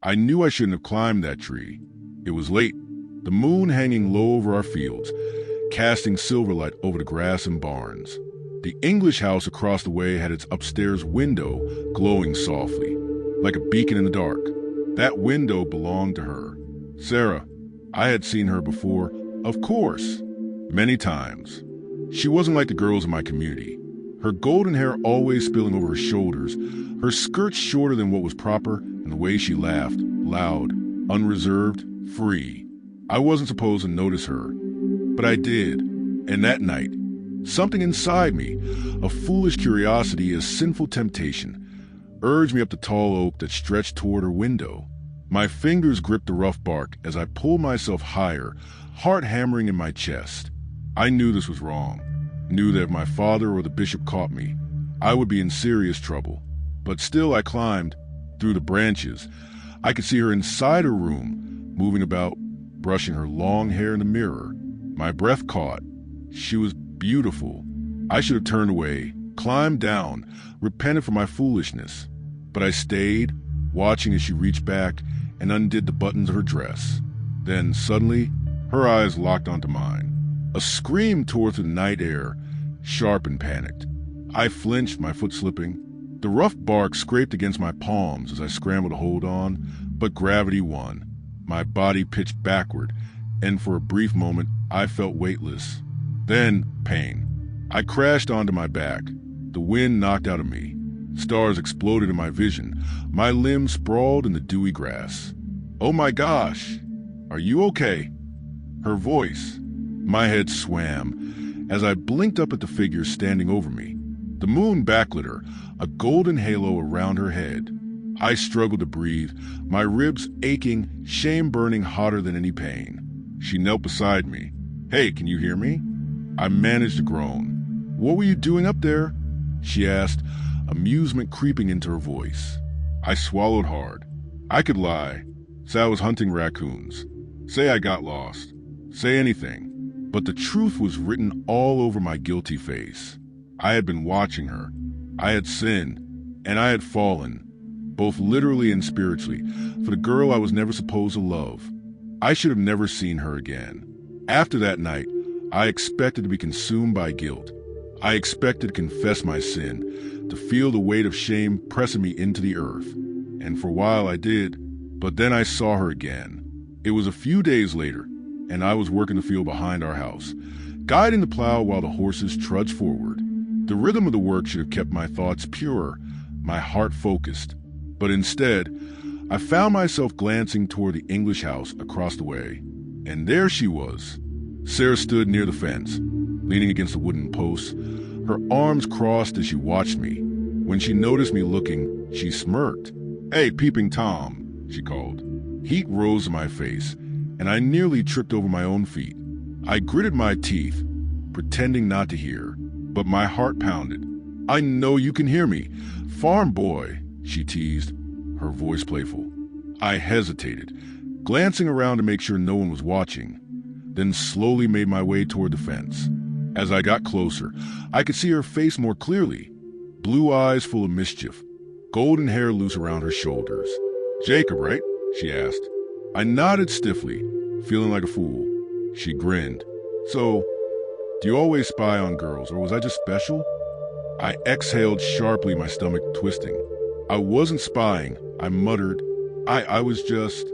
I knew I shouldn't have climbed that tree. It was late, the moon hanging low over our fields, casting silver light over the grass and barns. The English house across the way had its upstairs window glowing softly, like a beacon in the dark. That window belonged to her. Sarah. I had seen her before, of course, many times. She wasn't like the girls in my community. Her golden hair always spilling over her shoulders, her skirts shorter than what was proper, and the way she laughed, loud, unreserved, free. I wasn't supposed to notice her, but I did. And that night, something inside me, a foolish curiosity, a sinful temptation, urged me up the tall oak that stretched toward her window. My fingers gripped the rough bark as I pulled myself higher, heart hammering in my chest. I knew this was wrong, knew that if my father or the bishop caught me, I would be in serious trouble. But still I climbed through the branches. I could see her inside her room, moving about, brushing her long hair in the mirror. My breath caught. She was beautiful. I should have turned away, climbed down, repented for my foolishness. But I stayed, watching as she reached back and undid the buttons of her dress. Then, suddenly, her eyes locked onto mine. A scream tore through the night air, sharp and panicked. I flinched, my foot slipping. The rough bark scraped against my palms as I scrambled to hold on, but gravity won. My body pitched backward, and for a brief moment, I felt weightless. Then, pain. I crashed onto my back. The wind knocked out of me. Stars exploded in my vision. My limbs sprawled in the dewy grass. Oh my gosh! Are you okay? Her voice. My head swam as I blinked up at the figure standing over me. The moon backlit her, a golden halo around her head. I struggled to breathe, my ribs aching, shame burning hotter than any pain. She knelt beside me. Hey, can you hear me? I managed to groan. What were you doing up there? She asked, amusement creeping into her voice. I swallowed hard. I could lie. Say I was hunting raccoons. Say I got lost. Say anything. But the truth was written all over my guilty face. I had been watching her. I had sinned, and I had fallen, both literally and spiritually, for the girl I was never supposed to love. I should have never seen her again. After that night, I expected to be consumed by guilt. I expected to confess my sin, to feel the weight of shame pressing me into the earth. And for a while I did, but then I saw her again. It was a few days later, and I was working the field behind our house, guiding the plow while the horses trudged forward. The rhythm of the work should have kept my thoughts pure, my heart focused. But instead, I found myself glancing toward the English house across the way. And there she was. Sarah stood near the fence, leaning against the wooden posts, her arms crossed as she watched me. When she noticed me looking, she smirked. Hey, peeping Tom, she called. Heat rose to my face, and I nearly tripped over my own feet. I gritted my teeth, pretending not to hear, but my heart pounded. I know you can hear me. Farm boy, she teased, her voice playful. I hesitated, glancing around to make sure no one was watching, then slowly made my way toward the fence. As I got closer, I could see her face more clearly. Blue eyes full of mischief, golden hair loose around her shoulders. Jacob, right? She asked. I nodded stiffly, feeling like a fool. She grinned. So, do you always spy on girls, or was I just special? I exhaled sharply, my stomach twisting. I wasn't spying, I muttered. I was just...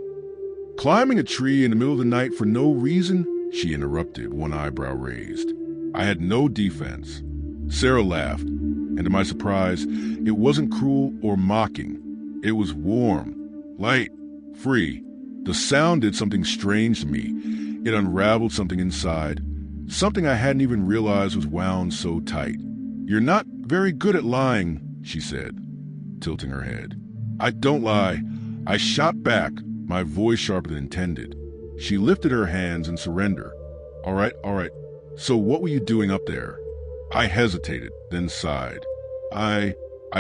Climbing a tree in the middle of the night for no reason? She interrupted, one eyebrow raised. I had no defense. Sarah laughed, and to my surprise, it wasn't cruel or mocking. It was warm, light, free. The sound did something strange to me. It unraveled something inside, something I hadn't even realized was wound so tight. You're not very good at lying, she said, tilting her head. I don't lie. I shot back, my voice sharper than intended. She lifted her hands in surrender. All right. So what were you doing up there? I hesitated, then sighed. I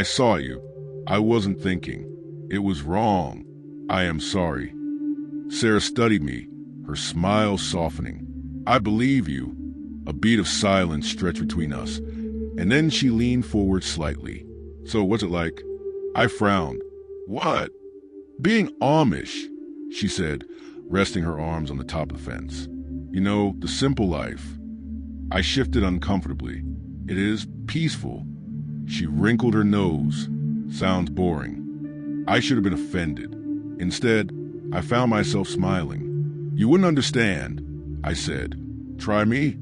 saw you. I wasn't thinking. It was wrong. I am sorry. Sarah studied me, her smile softening. I believe you. A beat of silence stretched between us, and then she leaned forward slightly. So what's it like? I frowned. What? Being Amish, she said, resting her arms on the top of the fence. You know, the simple life. I shifted uncomfortably. It is peaceful. She wrinkled her nose. Sounds boring. I should have been offended. Instead, I found myself smiling. You wouldn't understand, I said. Try me?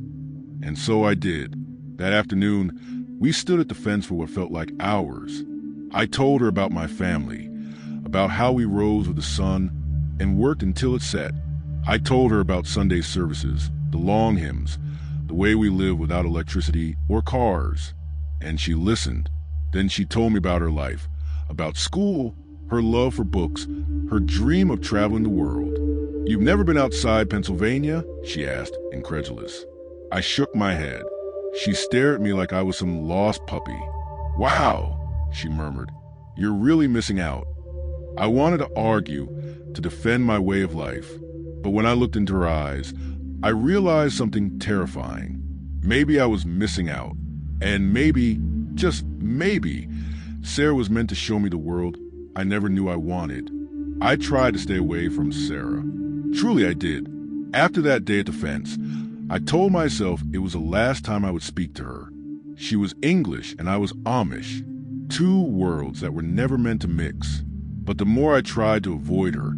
And so I did. That afternoon, we stood at the fence for what felt like hours. I told her about my family, about how we rose with the sun and worked until it set. I told her about Sunday services, the long hymns, the way we live without electricity or cars. And she listened. Then she told me about her life, about school, her love for books, her dream of traveling the world. You've never been outside Pennsylvania? She asked, incredulous. I shook my head. She stared at me like I was some lost puppy. Wow, she murmured. You're really missing out. I wanted to argue, to defend my way of life. But when I looked into her eyes, I realized something terrifying. Maybe I was missing out. And maybe, just maybe, Sarah was meant to show me the world I never knew I wanted. I tried to stay away from Sarah. Truly I did. After that day at the fence, I told myself it was the last time I would speak to her. She was English and I was Amish. Two worlds that were never meant to mix. But the more I tried to avoid her,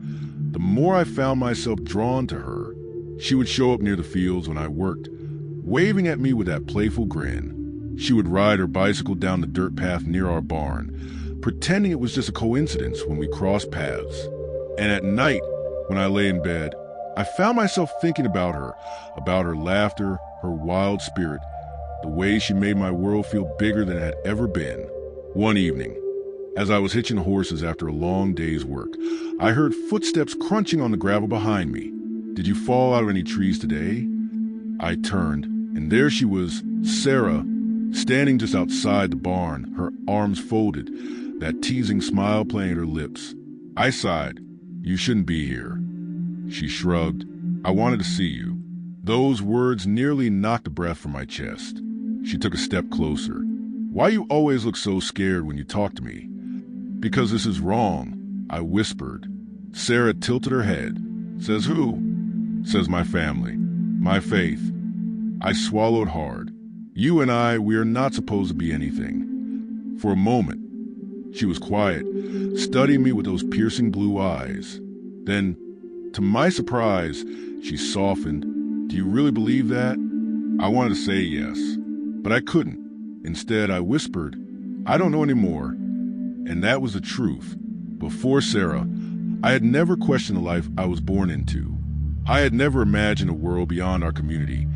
the more I found myself drawn to her. She would show up near the fields when I worked, waving at me with that playful grin. She would ride her bicycle down the dirt path near our barn, pretending it was just a coincidence when we crossed paths. And at night, when I lay in bed, I found myself thinking about her laughter, her wild spirit, the way she made my world feel bigger than it had ever been. One evening, as I was hitching horses after a long day's work, I heard footsteps crunching on the gravel behind me. Did you fall out of any trees today? I turned, and there she was, Sarah, standing just outside the barn, her arms folded, that teasing smile playing at her lips. I sighed. You shouldn't be here. She shrugged. I wanted to see you. Those words nearly knocked the breath from my chest. She took a step closer. Why you always look so scared when you talk to me? Because this is wrong, I whispered. Sarah tilted her head. Says who? Says my family. My faith. I swallowed hard. You and I, we are not supposed to be anything. For a moment, she was quiet, studying me with those piercing blue eyes. Then, to my surprise, she softened. Do you really believe that? I wanted to say yes, but I couldn't. Instead, I whispered, I don't know anymore. And that was the truth. Before Sarah, I had never questioned the life I was born into. I had never imagined a world beyond our community,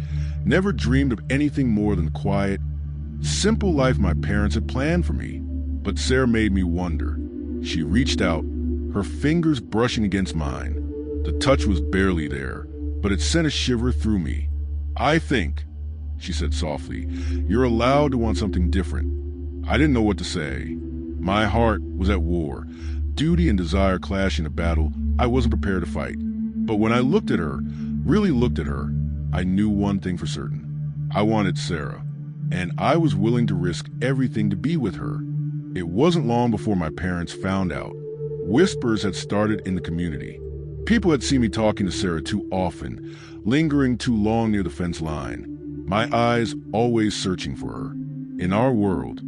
never dreamed of anything more than the quiet, simple life my parents had planned for me. But Sarah made me wonder. She reached out, her fingers brushing against mine. The touch was barely there, but it sent a shiver through me. I think, she said softly, you're allowed to want something different. I didn't know what to say. My heart was at war, duty and desire clashing in a battle I wasn't prepared to fight. But when I looked at her, really looked at her, I knew one thing for certain. I wanted Sarah, and I was willing to risk everything to be with her. It wasn't long before my parents found out. Whispers had started in the community. People had seen me talking to Sarah too often, lingering too long near the fence line. My eyes always searching for her. In our world,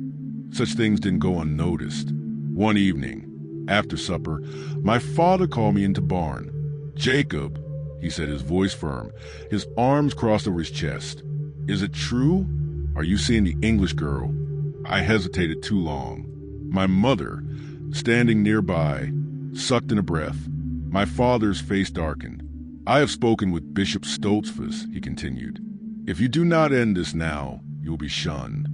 such things didn't go unnoticed. One evening, after supper, my father called me into barn. Jacob, he said, his voice firm, his arms crossed over his chest. Is it true? Are you seeing the English girl? I hesitated too long. My mother, standing nearby, sucked in a breath. My father's face darkened. I have spoken with Bishop Stoltzfus, he continued. If you do not end this now, you will be shunned.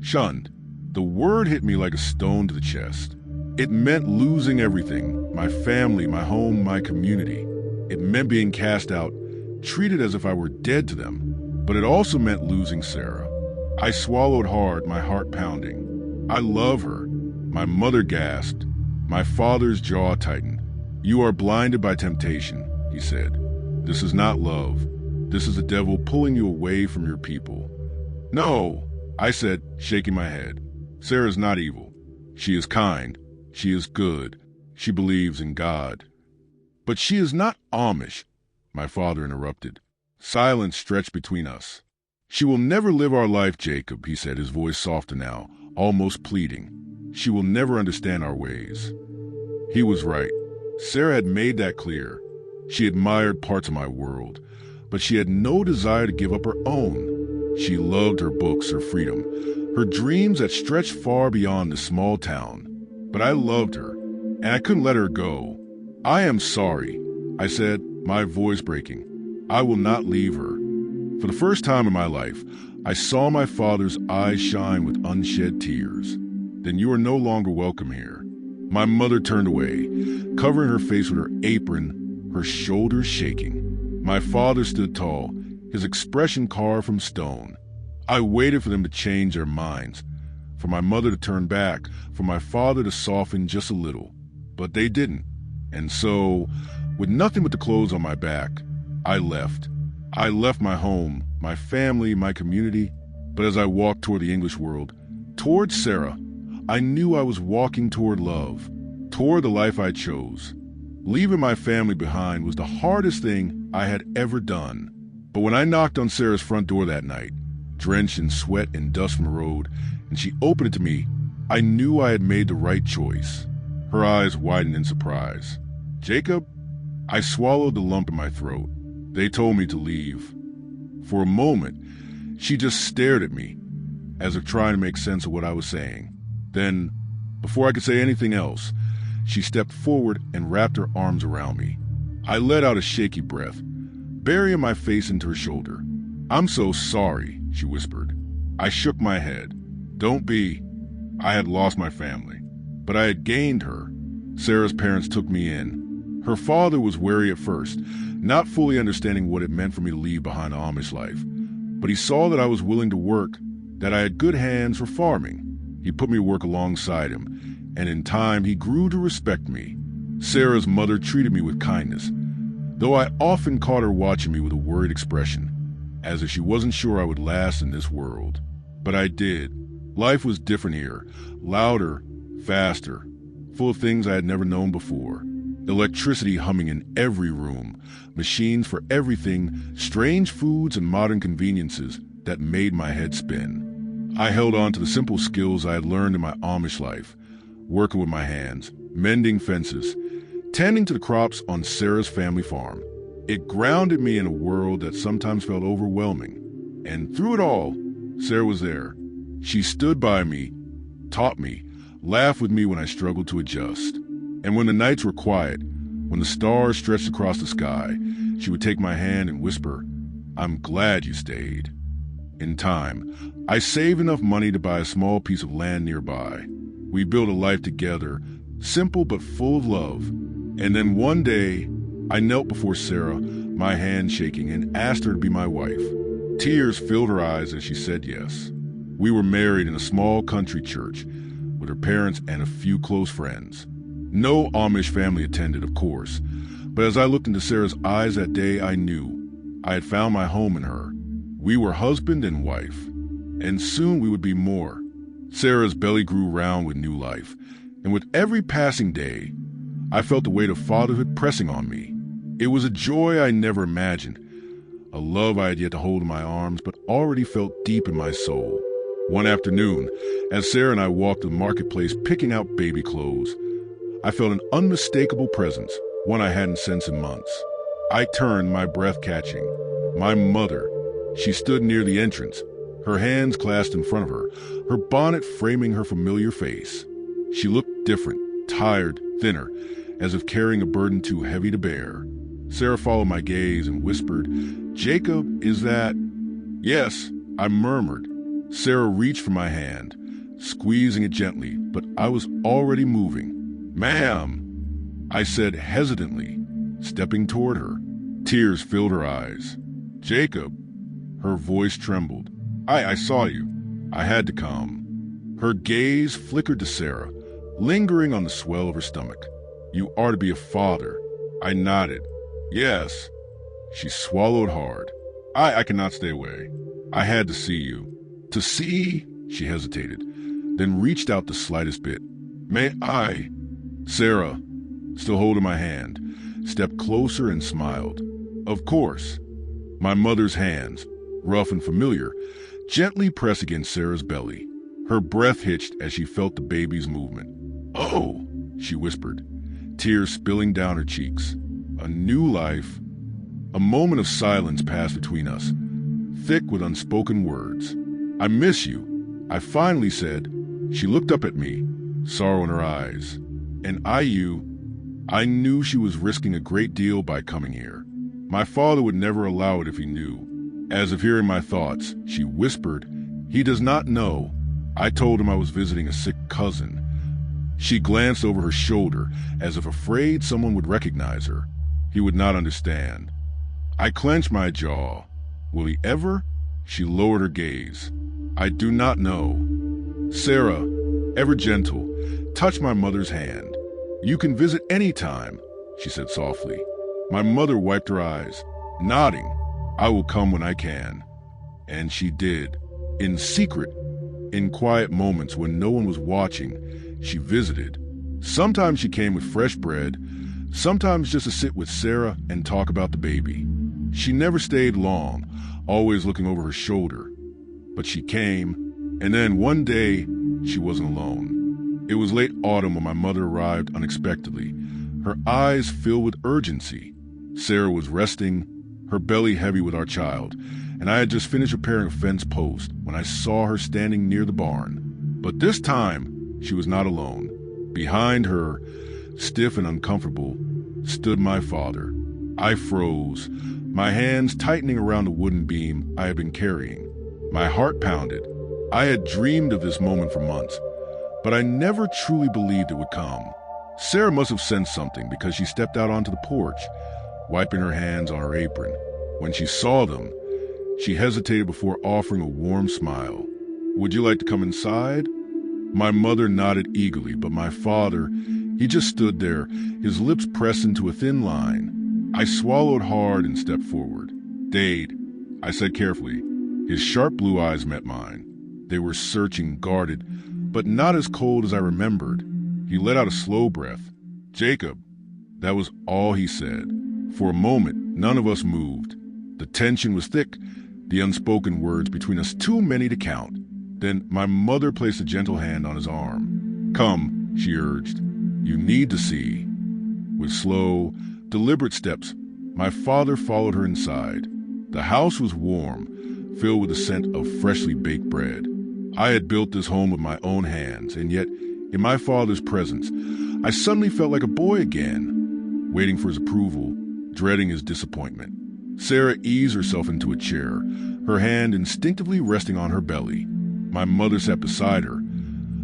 Shunned. The word hit me like a stone to the chest. It meant losing everything, my family, my home, my community. It meant being cast out, treated as if I were dead to them. But it also meant losing Sarah. I swallowed hard, my heart pounding. I love her. My mother gasped. My father's jaw tightened. You are blinded by temptation, he said. This is not love. This is the devil pulling you away from your people. No, I said, shaking my head. Sarah's not evil. She is kind. She is good. She believes in God. But she is not Amish, my father interrupted. Silence stretched between us. She will never live our life, Jacob, he said, his voice softer now, almost pleading. She will never understand our ways. He was right. Sarah had made that clear. She admired parts of my world, but she had no desire to give up her own. She loved her books, her freedom, her dreams that stretched far beyond this small town. But I loved her, and I couldn't let her go. I am sorry, I said, my voice breaking. I will not leave her. For the first time in my life, I saw my father's eyes shine with unshed tears. Then you are no longer welcome here. My mother turned away, covering her face with her apron, her shoulders shaking. My father stood tall, his expression carved from stone. I waited for them to change their minds, for my mother to turn back, for my father to soften just a little. But they didn't. And so, with nothing but the clothes on my back, I left. I left my home, my family, my community. But as I walked toward the English world, toward Sarah, I knew I was walking toward love, toward the life I chose. Leaving my family behind was the hardest thing I had ever done. But when I knocked on Sarah's front door that night, drenched in sweat and dust from the road, and she opened it to me, I knew I had made the right choice. Her eyes widened in surprise. Jacob? I swallowed the lump in my throat. They told me to leave. For a moment, she just stared at me, as if trying to make sense of what I was saying. Then, before I could say anything else, she stepped forward and wrapped her arms around me. I let out a shaky breath, burying my face into her shoulder. I'm so sorry, she whispered. I shook my head. Don't be. I had lost my family, but I had gained her. Sarah's parents took me in. Her father was wary at first, not fully understanding what it meant for me to leave behind the Amish life. But he saw that I was willing to work, that I had good hands for farming. He put me to work alongside him, and in time he grew to respect me. Sarah's mother treated me with kindness, though I often caught her watching me with a worried expression, as if she wasn't sure I would last in this world. But I did. Life was different here, louder, faster, full of things I had never known before. Electricity humming in every room, machines for everything, strange foods and modern conveniences that made my head spin. I held on to the simple skills I had learned in my Amish life, working with my hands, mending fences, tending to the crops on Sarah's family farm. It grounded me in a world that sometimes felt overwhelming. And through it all, Sarah was there. She stood by me, taught me, laughed with me when I struggled to adjust. And when the nights were quiet, when the stars stretched across the sky, she would take my hand and whisper, I'm glad you stayed. In time, I saved enough money to buy a small piece of land nearby. We built a life together, simple but full of love. And then one day, I knelt before Sarah, my hand shaking, and asked her to be my wife. Tears filled her eyes as she said yes. We were married in a small country church, with her parents and a few close friends. No Amish family attended, of course, but as I looked into Sarah's eyes that day, I knew I had found my home in her. We were husband and wife, and soon we would be more. Sarah's belly grew round with new life, and with every passing day, I felt the weight of fatherhood pressing on me. It was a joy I never imagined, a love I had yet to hold in my arms, but already felt deep in my soul. One afternoon, as Sarah and I walked the marketplace picking out baby clothes, I felt an unmistakable presence, one I hadn't sensed in months. I turned, my breath catching. My mother. She stood near the entrance, her hands clasped in front of her, her bonnet framing her familiar face. She looked different, tired, thinner, as if carrying a burden too heavy to bear. Sarah followed my gaze and whispered, Jacob, is that... Yes, I murmured. Sarah reached for my hand, squeezing it gently, but I was already moving. Ma'am, I said hesitantly, stepping toward her. Tears filled her eyes. Jacob, her voice trembled. I saw you. I had to come. Her gaze flickered to Sarah, lingering on the swell of her stomach. You are to be a father. I nodded. Yes. She swallowed hard. I cannot stay away. I had to see you. To see? She hesitated, then reached out the slightest bit. May I? Sarah, still holding my hand, stepped closer and smiled. Of course. My mother's hands, rough and familiar, gently pressed against Sarah's belly. Her breath hitched as she felt the baby's movement. "Oh," she whispered, tears spilling down her cheeks. A new life. A moment of silence passed between us, thick with unspoken words. "I miss you," I finally said. She looked up at me, sorrow in her eyes. And I knew she was risking a great deal by coming here. My father would never allow it if he knew. As if hearing my thoughts, she whispered, "He does not know." I told him I was visiting a sick cousin. She glanced over her shoulder as if afraid someone would recognize her. He would not understand. I clenched my jaw. Will he ever? She lowered her gaze. "I do not know." Sarah, ever gentle, touched my mother's hand. "You can visit any time," she said softly. My mother wiped her eyes, nodding, "I will come when I can." And she did. In secret, in quiet moments when no one was watching, she visited. Sometimes she came with fresh bread, sometimes just to sit with Sarah and talk about the baby. She never stayed long, always looking over her shoulder. But she came, and then one day, she wasn't alone. It was late autumn when my mother arrived unexpectedly, her eyes filled with urgency. Sarah was resting, her belly heavy with our child, and I had just finished repairing a fence post when I saw her standing near the barn. But this time, she was not alone. Behind her, stiff and uncomfortable, stood my father. I froze, my hands tightening around the wooden beam I had been carrying. My heart pounded. I had dreamed of this moment for months, but I never truly believed it would come. Sarah must have sensed something because she stepped out onto the porch, wiping her hands on her apron. When she saw them, she hesitated before offering a warm smile. "Would you like to come inside?" My mother nodded eagerly, but my father, he just stood there, his lips pressed into a thin line. I swallowed hard and stepped forward. "Dade," I said carefully. His sharp blue eyes met mine. They were searching, guarded, but not as cold as I remembered. He let out a slow breath. "Jacob." That was all he said. For a moment, none of us moved. The tension was thick, the unspoken words between us too many to count. Then my mother placed a gentle hand on his arm. "Come," she urged. "You need to see." With slow, deliberate steps, my father followed her inside. The house was warm, filled with the scent of freshly baked bread. I had built this home with my own hands, and yet, in my father's presence, I suddenly felt like a boy again, waiting for his approval, dreading his disappointment. Sarah eased herself into a chair, her hand instinctively resting on her belly. My mother sat beside her,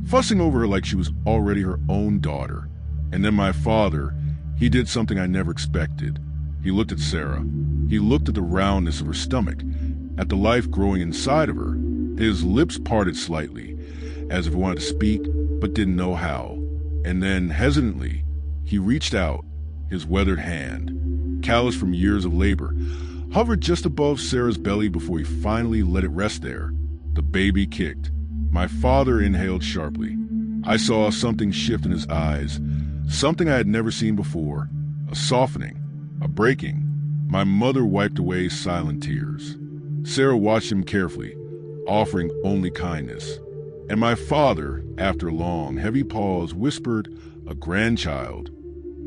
fussing over her like she was already her own daughter. And then my father, he did something I never expected. He looked at Sarah. He looked at the roundness of her stomach, at the life growing inside of her. His lips parted slightly, as if he wanted to speak, but didn't know how. And then, hesitantly, he reached out, his weathered hand, calloused from years of labor, hovered just above Sarah's belly before he finally let it rest there. The baby kicked. My father inhaled sharply. I saw something shift in his eyes, something I had never seen before, a softening, a breaking. My mother wiped away silent tears. Sarah watched him carefully, offering only kindness. And my father, after a long, heavy pause, whispered, "A grandchild."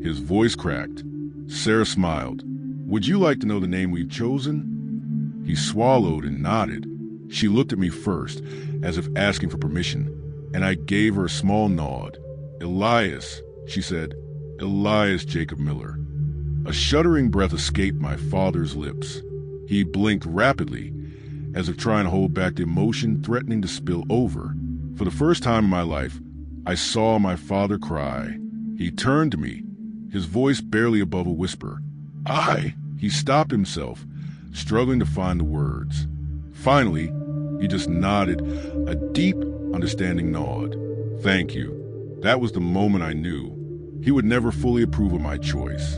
His voice cracked. Sarah smiled. "Would you like to know the name we've chosen?" He swallowed and nodded. She looked at me first, as if asking for permission, and I gave her a small nod. "Elias," she said. "Elias Jacob Miller." A shuddering breath escaped my father's lips. He blinked rapidly, as if trying to hold back the emotion threatening to spill over. For the first time in my life, I saw my father cry. He turned to me, his voice barely above a whisper. He stopped himself, struggling to find the words. Finally, he just nodded, a deep, understanding nod. "Thank you." That was the moment I knew. He would never fully approve of my choice.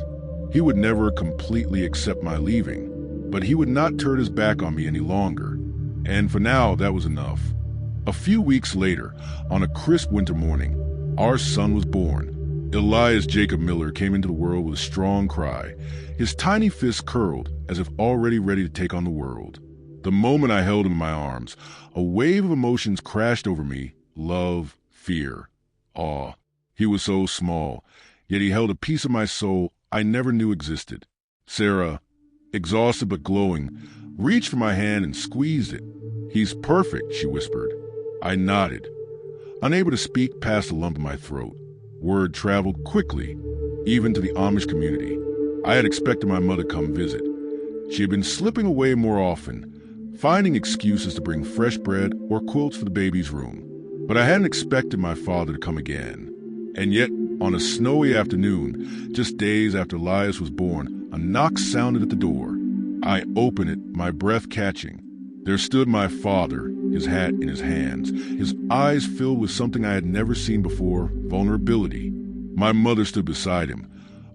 He would never completely accept my leaving, but he would not turn his back on me any longer. And for now, that was enough. A few weeks later, on a crisp winter morning, our son was born. Elias Jacob Miller came into the world with a strong cry. His tiny fist curled as if already ready to take on the world. The moment I held him in my arms, a wave of emotions crashed over me: love, fear, awe. He was so small, yet he held a piece of my soul I never knew existed. Sarah, exhausted but glowing, reached for my hand and squeezed it. "He's perfect," she whispered. I nodded, unable to speak past the lump in my throat. Word traveled quickly, even to the Amish community. I had expected my mother to come visit. She had been slipping away more often, finding excuses to bring fresh bread or quilts for the baby's room. But I hadn't expected my father to come again. And yet, on a snowy afternoon, just days after Elias was born, a knock sounded at the door. I opened it, my breath catching. There stood my father, his hat in his hands, his eyes filled with something I had never seen before: vulnerability. My mother stood beside him,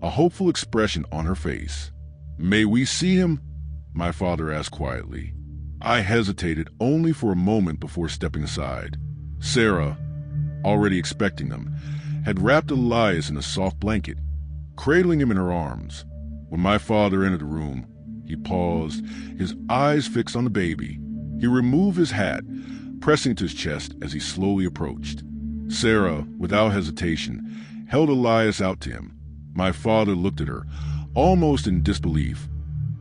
a hopeful expression on her face. "May we see him?" my father asked quietly. I hesitated only for a moment before stepping aside. Sarah, already expecting them, had wrapped Elias in a soft blanket, cradling him in her arms. When my father entered the room, he paused, his eyes fixed on the baby. He removed his hat, pressing it to his chest as he slowly approached. Sarah, without hesitation, held Elias out to him. My father looked at her, almost in disbelief,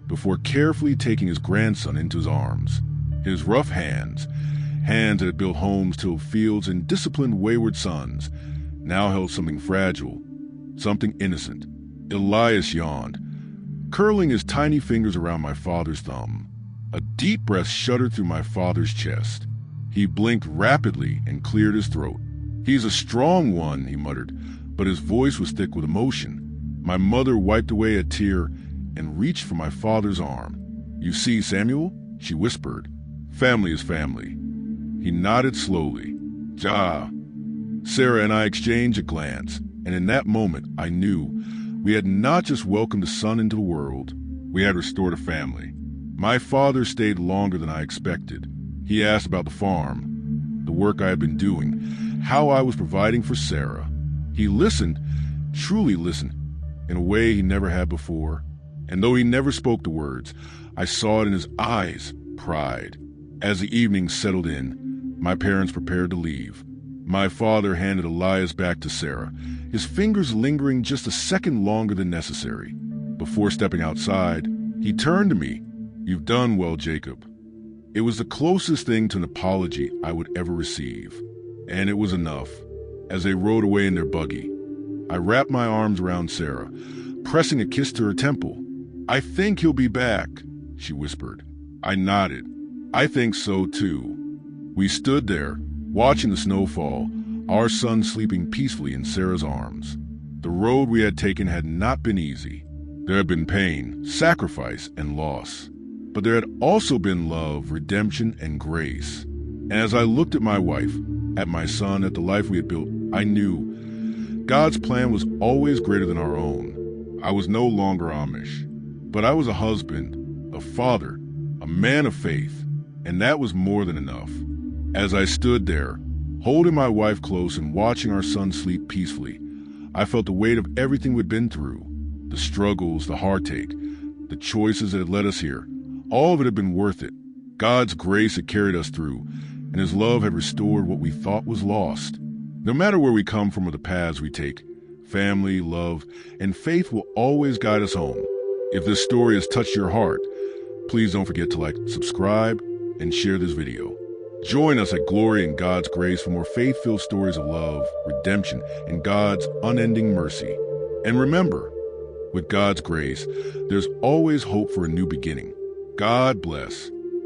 before carefully taking his grandson into his arms. His rough hands that had built homes, tilled fields, and disciplined wayward sons, now held something fragile, something innocent. Elias yawned, curling his tiny fingers around my father's thumb. A deep breath shuddered through my father's chest. He blinked rapidly and cleared his throat. "He's a strong one," he muttered, but his voice was thick with emotion. My mother wiped away a tear and reached for my father's arm. "You see, Samuel," she whispered, "family is family." He nodded slowly. "Ja." Sarah and I exchanged a glance, and in that moment I knew we had not just welcomed a son into the world, we had restored a family. My father stayed longer than I expected. He asked about the farm, the work I had been doing, how I was providing for Sarah. He listened, truly listened, in a way he never had before. And though he never spoke the words, I saw it in his eyes: pride. As the evening settled in, my parents prepared to leave. My father handed Elias back to Sarah, his fingers lingering just a second longer than necessary. Before stepping outside, he turned to me. "You've done well, Jacob." It was the closest thing to an apology I would ever receive. And it was enough. As they rode away in their buggy, I wrapped my arms around Sarah, pressing a kiss to her temple. "I think he'll be back," she whispered. I nodded. "I think so too." We stood there, watching the snow fall, our son sleeping peacefully in Sarah's arms. The road we had taken had not been easy. There had been pain, sacrifice, and loss. But there had also been love, redemption, and grace. And as I looked at my wife, at my son, at the life we had built, I knew God's plan was always greater than our own. I was no longer Amish, but I was a husband, a father, a man of faith, and that was more than enough. As I stood there, holding my wife close and watching our son sleep peacefully, I felt the weight of everything we'd been through, the struggles, the heartache, the choices that had led us here. All of it had been worth it. God's grace had carried us through, and His love had restored what we thought was lost. No matter where we come from or the paths we take, family, love, and faith will always guide us home. If this story has touched your heart, please don't forget to like, subscribe, and share this video. Join us at Glory in God's Grace for more faith-filled stories of love, redemption, and God's unending mercy. And remember, with God's grace, there's always hope for a new beginning. God bless.